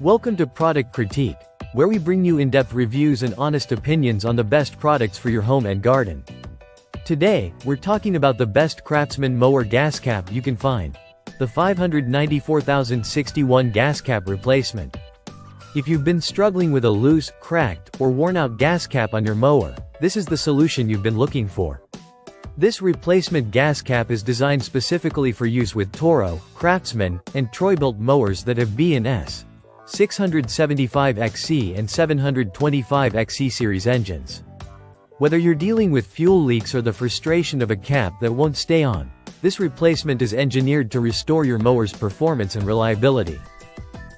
Welcome to Product Critique, where we bring you in-depth reviews and honest opinions on the best products for your home and garden. Today, we're talking about the best Craftsman Mower Gas Cap you can find, the 594,061 Gas Cap Replacement. If you've been struggling with a loose, cracked, or worn-out gas cap on your mower, this is the solution you've been looking for. This replacement gas cap is designed specifically for use with Toro, Craftsman, and Troy-built mowers that have B&S 675XC and 725XC series engines. Whether you're dealing with fuel leaks or the frustration of a cap that won't stay on, this replacement is engineered to restore your mower's performance and reliability.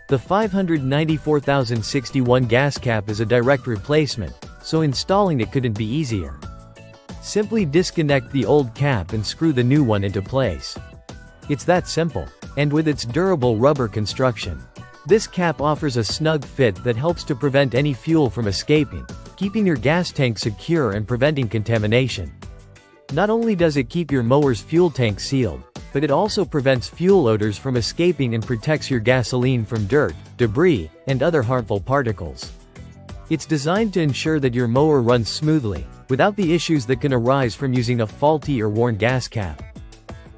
The 594,061 gas cap is a direct replacement, so installing it couldn't be easier. Simply disconnect the old cap and screw the new one into place. It's that simple. And with its durable rubber construction, this cap offers a snug fit that helps to prevent any fuel from escaping, keeping your gas tank secure and preventing contamination. Not only does it keep your mower's fuel tank sealed, but it also prevents fuel odors from escaping and protects your gasoline from dirt, debris, and other harmful particles. It's designed to ensure that your mower runs smoothly, without the issues that can arise from using a faulty or worn gas cap.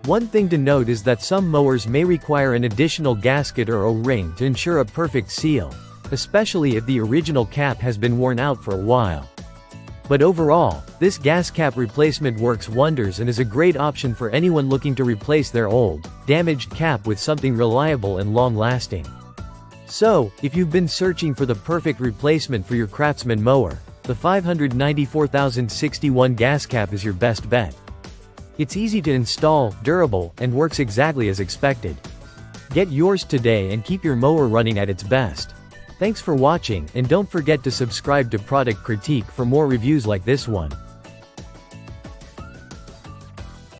One thing to note is that some mowers may require an additional gasket or O-ring to ensure a perfect seal, especially if the original cap has been worn out for a while. But overall, this gas cap replacement works wonders and is a great option for anyone looking to replace their old, damaged cap with something reliable and long-lasting. So, if you've been searching for the perfect replacement for your Craftsman mower, the 594,061 gas cap is your best bet. It's easy to install, durable, and works exactly as expected. Get yours today and keep your mower running at its best. Thanks for watching, and don't forget to subscribe to Product Critique for more reviews like this one.